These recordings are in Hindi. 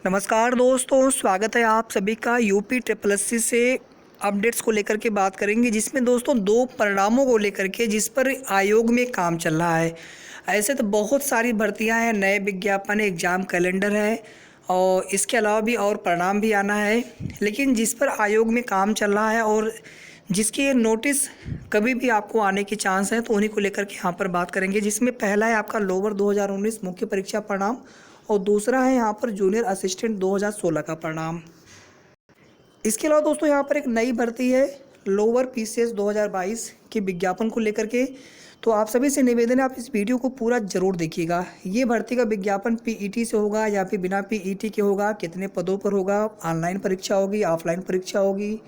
नमस्कार दोस्तों, स्वागत है आप सभी का। यूपी ट्रिपल एससी से अपडेट्स को लेकर के बात करेंगे, जिसमें दोस्तों दो परिणामों को लेकर के जिस पर आयोग में काम चल रहा है। ऐसे तो बहुत सारी भर्तियां हैं, नए विज्ञापन, एग्ज़ाम कैलेंडर है और इसके अलावा भी और परिणाम भी आना है, लेकिन जिस पर आयोग में काम चल रहा है और जिसकी नोटिस कभी भी आपको आने के चांस हैं, तो उन्हीं को लेकर के यहाँ पर बात करेंगे। जिसमें पहला है आपका लोअर 2019 मुख्य परीक्षा परिणाम और दूसरा है यहाँ पर जूनियर असिस्टेंट 2016 का परिणाम। इसके अलावा दोस्तों यहाँ पर एक नई भर्ती है लोअर पीसीएस 2022 के विज्ञापन को लेकर के। तो आप सभी से निवेदन है, आप इस वीडियो को पूरा जरूर देखिएगा। ये भर्ती का विज्ञापन पीईटी से होगा या फिर बिना पीईटी के होगा, कितने पदों पर होगा, ऑनलाइन परीक्षा होगी, ऑफलाइन परीक्षा होगी,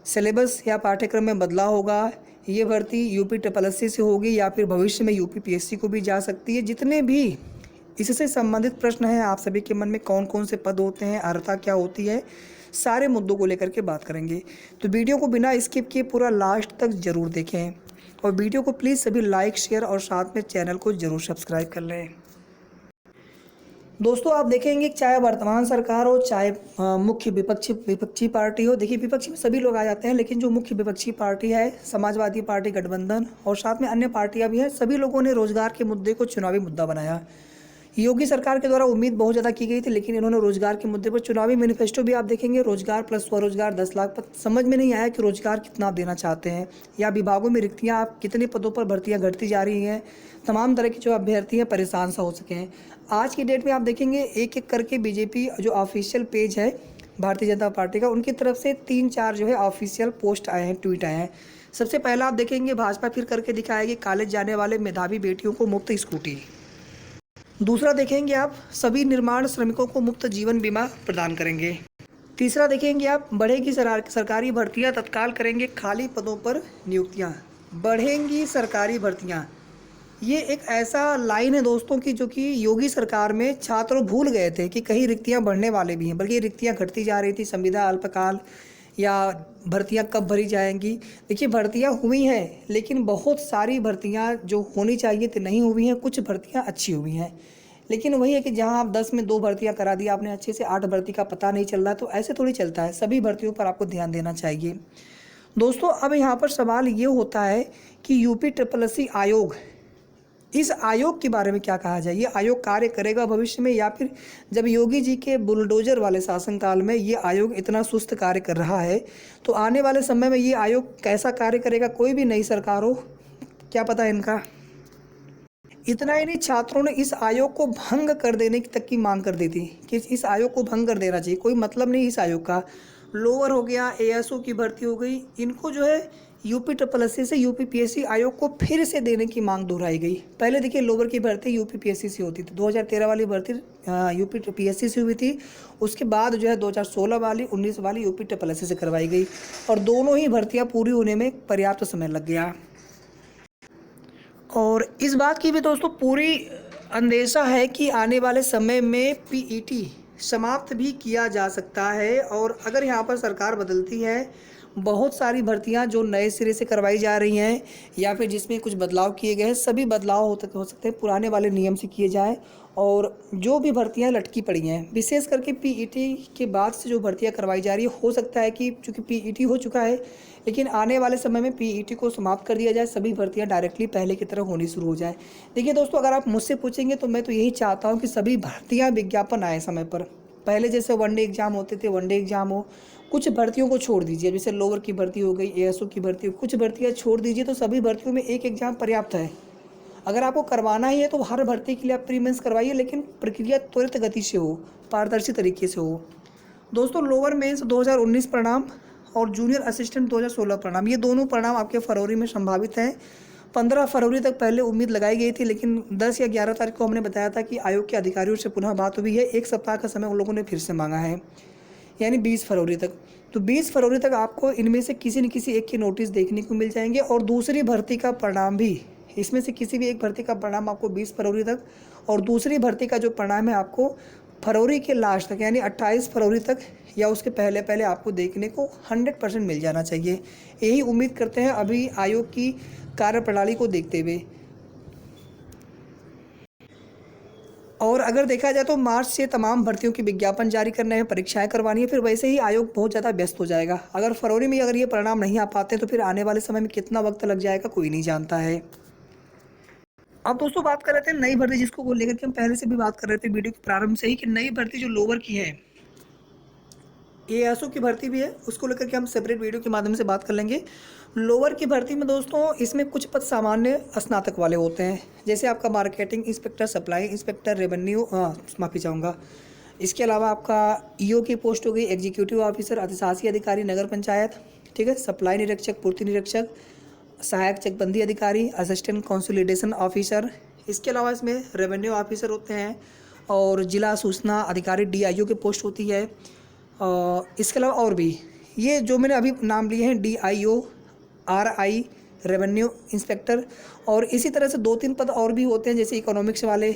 सिलेबस या पाठ्यक्रम में बदलाव होगा। ये भर्ती यूपी ट्रिपल एससी से होगी या फिर भविष्य में यूपी पीएससी को भी जा सकती है। जितने भी इससे संबंधित प्रश्न हैं, आप सभी के मन में कौन कौन से पद होते हैं, अर्हता क्या होती है, सारे मुद्दों को लेकर के बात करेंगे। तो वीडियो को बिना स्किप किए पूरा लास्ट तक ज़रूर देखें और वीडियो को प्लीज़ सभी लाइक, शेयर और साथ में चैनल को ज़रूर सब्सक्राइब कर लें। दोस्तों आप देखेंगे चाहे वर्तमान सरकार हो, चाहे मुख्य विपक्षी पार्टी हो। देखिए, विपक्षी में सभी लोग आ जाते हैं, लेकिन जो मुख्य विपक्षी पार्टी है, समाजवादी पार्टी, गठबंधन और साथ में अन्य पार्टियां भी हैं, सभी लोगों ने रोजगार के मुद्दे को चुनावी मुद्दा बनाया। योगी सरकार के द्वारा उम्मीद बहुत ज़्यादा की गई थी, लेकिन इन्होंने रोजगार के मुद्दे पर चुनावी मैनिफेस्टो भी आप देखेंगे, रोजगार प्लस स्वरोजगार 10 लाख पद। समझ में नहीं आया कि रोजगार कितना आप देना चाहते हैं या विभागों में रिक्तियां, आप कितने पदों पर भर्तियां घटती जा रही हैं। तमाम तरह की जो अभ्यर्थी हैं परेशान सा हो सके हैं। आज की डेट में आप देखेंगे एक एक करके बीजेपी जो ऑफिशियल पेज है भारतीय जनता पार्टी का, उनकी तरफ से 3-4 जो है ऑफिशियल पोस्ट आए हैं, ट्वीट आए हैं। सबसे पहला आप देखेंगे भाजपा फिर करके दिखाएगी कॉलेज जाने वाले मेधावी बेटियों को मुफ्त स्कूटी। दूसरा देखेंगे आप सभी निर्माण श्रमिकों को मुफ्त जीवन बीमा प्रदान करेंगे। तीसरा देखेंगे आप बढ़ेगी सरकारी भर्तियां, तत्काल करेंगे खाली पदों पर नियुक्तियां। बढ़ेंगी सरकारी भर्तियां, ये एक ऐसा लाइन है दोस्तों की जो कि योगी सरकार में छात्र भूल गए थे कि कहीं रिक्तियां बढ़ने वाले भी हैं, बल्कि रिक्तियां घटती जा रही थी। संविदा अल्पकाल या भर्तियां कब भरी जाएंगी। देखिए, भर्तियां हुई हैं, लेकिन बहुत सारी भर्तियां जो होनी चाहिए थी नहीं हुई हैं। कुछ भर्तियां अच्छी हुई हैं, लेकिन वही है कि जहां आप 10 में 2 भर्तियां करा दी आपने अच्छे से, 8 भर्ती का पता नहीं चल रहा, तो ऐसे थोड़ी चलता है। सभी भर्तियों पर आपको ध्यान देना चाहिए दोस्तों। अब यहाँ पर सवाल ये होता है कि यूपी ट्रिपल एससी आयोग, इस आयोग के बारे में क्या कहा जाए। ये आयोग कार्य करेगा भविष्य में, या फिर जब योगी जी के बुलडोजर वाले शासनकाल में ये आयोग इतना सुस्त कार्य कर रहा है, तो आने वाले समय में ये आयोग कैसा कार्य करेगा। कोई भी नई सरकार हो, क्या पता है इनका। इतना ही नहीं, छात्रों ने इस आयोग को भंग कर देने तक की मांग कर दी थी कि इस आयोग को भंग कर देना चाहिए। कोई मतलब नहीं इस आयोग का। लोअर हो गया, एएसओ की भर्ती हो गई, इनको जो है यूपी ट्रिपल एससी से यूपी पीएससी आयोग को फिर से देने की मांग दोहराई गई। पहले देखिए, लोअर की भर्ती यूपी पीएससी से होती थी, 2013 वाली भर्ती यूपी पीएससी से हुई थी। उसके बाद जो है 2016 वाली, 19 वाली यूपी ट्रिपल एससी से करवाई गई और दोनों ही भर्तियां पूरी होने में पर्याप्त समय लग गया। और इस बात की भी दोस्तों पूरी अंदेशा है कि आने वाले समय में पीईटी समाप्त भी किया जा सकता है। और अगर यहाँ पर सरकार बदलती है, बहुत सारी भर्तियां जो नए सिरे से करवाई जा रही हैं या फिर जिसमें कुछ बदलाव किए गए हैं, सभी बदलाव हो सकते हैं पुराने वाले नियम से किए जाएं। और जो भी भर्तियां लटकी पड़ी हैं, विशेष करके पीईटी के बाद से जो भर्तियां करवाई जा रही है, हो सकता है कि चूँकि पीईटी हो चुका है, लेकिन आने वाले समय में पीईटी को समाप्त कर दिया जाए, सभी भर्तियां डायरेक्टली पहले की तरह होनी शुरू हो जाए। देखिए दोस्तों, अगर आप मुझसे पूछेंगे तो मैं तो यही चाहता हूँ कि सभी भर्तियाँ विज्ञापन आए समय पर। पहले जैसे वनडे एग्जाम होते थे, वनडे एग्जाम हो। कुछ भर्तियों को छोड़ दीजिए, जैसे लोअर की भर्ती हो गई, एएसओ की भर्ती, कुछ भर्तियां छोड़ दीजिए, तो सभी भर्तियों में एक एग्जाम पर्याप्त है। अगर आपको करवाना ही है तो हर भर्ती के लिए आप प्री मेंस करवाइए, लेकिन प्रक्रिया त्वरित गति से हो, पारदर्शी तरीके से हो। दोस्तों, लोअर मेंस 2019 परिणाम और जूनियर असिस्टेंट 2016 परिणाम, ये दोनों परिणाम आपके फरवरी में संभावित हैं। 15 फरवरी तक पहले उम्मीद लगाई गई थी, लेकिन 10 या 11 तारीख को हमने बताया था कि आयोग के अधिकारियों से पुनः बात हुई है। 1 सप्ताह का समय उन लोगों ने फिर से मांगा है, यानी 20 फरवरी तक। तो 20 फरवरी तक आपको इनमें से किसी न किसी एक के नोटिस देखने को मिल जाएंगे और दूसरी भर्ती का परिणाम भी, इसमें से किसी भी एक भर्ती का परिणाम आपको 20 फरवरी तक और दूसरी भर्ती का जो परिणाम है आपको फरवरी के लास्ट तक, यानी 28 फरवरी तक या उसके पहले पहले आपको देखने को 100% मिल जाना चाहिए। यही उम्मीद करते हैं अभी आयोग की कार्यप्रणाली को देखते हुए। और अगर देखा जाए तो मार्च से तमाम भर्तियों की विज्ञापन जारी करने हैं, परीक्षाएं करवानी है, फिर वैसे ही आयोग बहुत ज़्यादा व्यस्त हो जाएगा। अगर फरवरी में अगर ये परिणाम नहीं आ पाते तो फिर आने वाले समय में कितना वक्त लग जाएगा कोई नहीं जानता है। अब दोस्तों बात कर रहे थे नई भर्ती, जिसको को लेकर के हम पहले से भी बात कर रहे थे वीडियो के प्रारंभ से ही, कि नई भर्ती जो लोअर की है, एएसओ की भर्ती भी है, उसको लेकर के हम सेपरेट वीडियो के माध्यम से बात कर लेंगे। लोअर की भर्ती में दोस्तों इसमें कुछ पद सामान्य स्नातक वाले होते हैं, जैसे आपका marketing inspector, supply inspector, revenue, माफ़ी चाहूँगा। इसके अलावा आपका ईओ की पोस्ट हो गई, एग्जीक्यूटिव ऑफिसर, अधिशासी अधिकारी नगर पंचायत, ठीक है, सप्लाई निरीक्षक, पूर्ति निरीक्षक, सहायक चकबंदी अधिकारी, असिस्टेंट कंसोलिडेशन ऑफिसर। इसके अलावा इसमें रेवेन्यू ऑफिसर होते हैं और जिला सूचना अधिकारी डीआईओ की पोस्ट होती है। इसके अलावा और भी ये जो मैंने अभी नाम लिए हैं, डीआईओ, आरआई, रेवेन्यू इंस्पेक्टर, और इसी तरह से 2-3 पद और भी होते हैं, जैसे इकोनॉमिक्स वाले,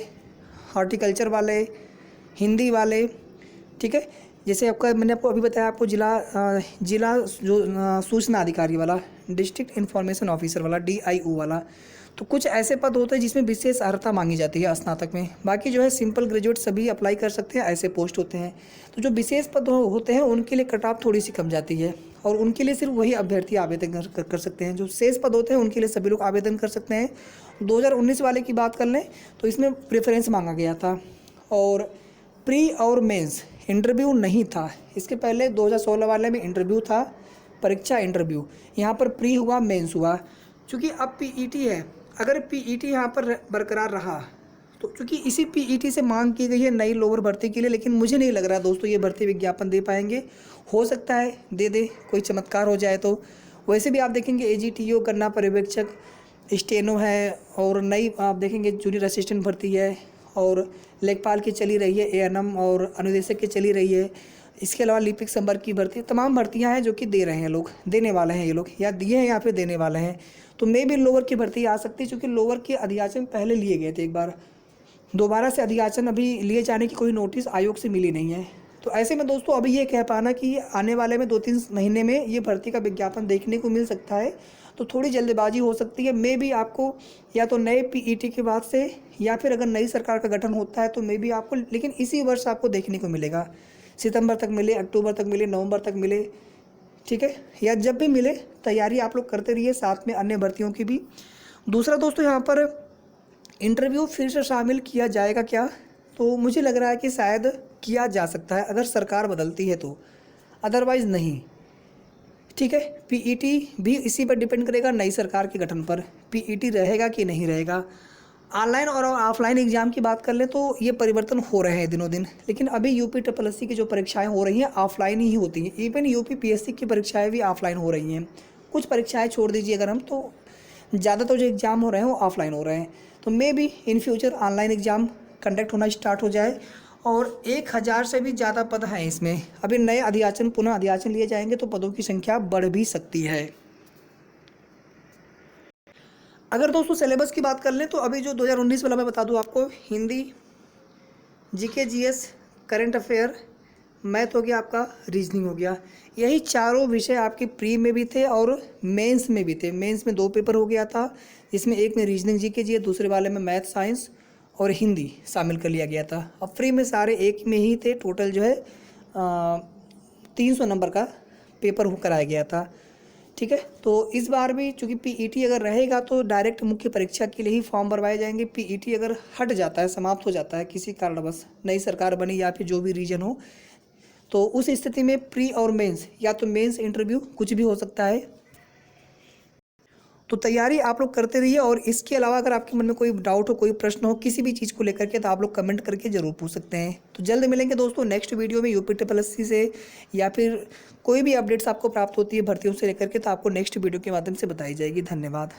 हॉर्टिकल्चर वाले, हिंदी वाले, ठीक है। जैसे आपका मैंने आपको अभी बताया, आपको जिला जो सूचना अधिकारी वाला, डिस्ट्रिक्ट इन्फॉर्मेशन ऑफिसर वाला, डीआईओ वाला। तो कुछ ऐसे पद होते हैं जिसमें विशेष अर्हता मांगी जाती है स्नातक में। बाकी जो है सिंपल ग्रेजुएट सभी अप्लाई कर सकते हैं, ऐसे पोस्ट होते हैं। तो जो विशेष पद होते हैं उनके लिए कट ऑफ थोड़ी सी कम जाती है, और उनके लिए सिर्फ वही अभ्यर्थी आवेदन कर सकते हैं। जो शेष पद होते हैं उनके लिए सभी लोग आवेदन कर सकते हैं। 2019 वाले की बात कर लें तो इसमें प्रेफरेंस मांगा गया था, और प्री और मेंस इंटरव्यू नहीं था। इसके पहले 2016 वाले में इंटरव्यू था, परीक्षा इंटरव्यू, यहाँ पर प्री हुआ, मेंस हुआ। चूँकि अब पीईटी है, अगर पीईटी यहाँ पर बरकरार रहा तो चूँकि इसी पीईटी से मांग की गई है नई लोअर भर्ती के लिए, लेकिन मुझे नहीं लग रहा दोस्तों ये भर्ती विज्ञापन दे पाएंगे। हो सकता है दे कोई चमत्कार हो जाए तो। वैसे भी आप देखेंगे एजीटीओ, गन्ना पर्यवेक्षक, स्टेनो है, और नई आप देखेंगे जूनियर असिस्टेंट भर्ती है, और लेखपाल की चली रही है, एएनएम और अनुदेशक की चली रही है। इसके अलावा लिपिक संपर्क की भर्ती, तमाम भर्तियां हैं जो कि दे रहे हैं लोग, देने वाले हैं ये लोग, या दिए हैं या फिर देने वाले हैं। तो मे भी लोअर की भर्ती आ सकती है, क्योंकि लोअर के अधियाचन पहले लिए गए थे एक बार, दोबारा से अधियाचन अभी लिए जाने की कोई नोटिस आयोग से मिली नहीं है। तो ऐसे में दोस्तों अभी ये कह पाना कि आने वाले में 2-3 महीने में ये भर्ती का विज्ञापन देखने को मिल सकता है, तो थोड़ी जल्दबाजी हो सकती है। मे भी आपको या तो नए पीईटी के बाद से, या फिर अगर नई सरकार का गठन होता है तो मे भी आपको, लेकिन इसी वर्ष आपको देखने को मिलेगा। सितंबर तक मिले, अक्टूबर तक मिले, नवंबर तक मिले, ठीक है, या जब भी मिले तैयारी आप लोग करते रहिए, साथ में अन्य भर्तियों की भी। दूसरा दोस्तों यहाँ पर इंटरव्यू फिर से शामिल किया जाएगा क्या, तो मुझे लग रहा है कि शायद किया जा सकता है अगर सरकार बदलती है तो, अदरवाइज़ नहीं, ठीक है। पीईटी भी इसी पर डिपेंड करेगा, नई सरकार के गठन पर पीईटी रहेगा कि नहीं रहेगा। ऑनलाइन और ऑफलाइन एग्ज़ाम की बात कर लें तो ये परिवर्तन हो रहे हैं दिनों दिन, लेकिन अभी यूपीएससी की जो परीक्षाएं हो रही हैं ऑफलाइन ही होती हैं। इवन यूपीपीएससी की परीक्षाएं भी ऑफलाइन हो रही हैं। कुछ परीक्षाएं छोड़ दीजिए अगर हम, तो ज़्यादातर जो एग्ज़ाम हो रहे हैं वो ऑफलाइन हो रहे हैं। तो मे भी in future online exam conduct होना स्टार्ट हो जाए, और 1000 से भी ज़्यादा पद हैं इसमें। अभी नए अधियाचन, पुनः अधियाचन लिए जाएंगे तो पदों की संख्या बढ़ भी सकती है। अगर दोस्तों सिलेबस की बात कर लें तो अभी जो 2019 वाला मैं बता दूं आपको, Hindi, GK, GS, current affair, math हो गया, आपका रीजनिंग हो गया, यही चारों विषय आपके प्री में भी थे और मेंस में भी थे। मेंस में 2 पेपर हो गया था, इसमें एक में रीजनिंग, जीके, जीएस, दूसरे वाले में मैथ, साइंस और हिंदी शामिल कर लिया गया था। अब फ्री में सारे एक में ही थे। टोटल जो है 300 नंबर का पेपर हो कराया गया था, ठीक है। तो इस बार भी चूँकि पीईटी अगर रहेगा तो डायरेक्ट मुख्य परीक्षा के लिए ही फॉर्म भरवाए जाएंगे। पीईटी अगर हट जाता है, समाप्त हो जाता है किसी कारणवश, नई सरकार बनी या फिर जो भी रीजन हो, तो उस स्थिति में प्री और मेंस, या तो मेंस इंटरव्यू, कुछ भी हो सकता है। तो तैयारी आप लोग करते रहिए, और इसके अलावा अगर आपके मन में कोई डाउट हो, कोई प्रश्न हो किसी भी चीज़ को लेकर के, तो आप लोग कमेंट करके ज़रूर पूछ सकते हैं। तो जल्द मिलेंगे दोस्तों नेक्स्ट वीडियो में यूपीएससी से, या फिर कोई भी अपडेट्स आपको प्राप्त होती है भर्तियों से लेकर के, तो आपको नेक्स्ट वीडियो के माध्यम से बताई जाएगी। धन्यवाद।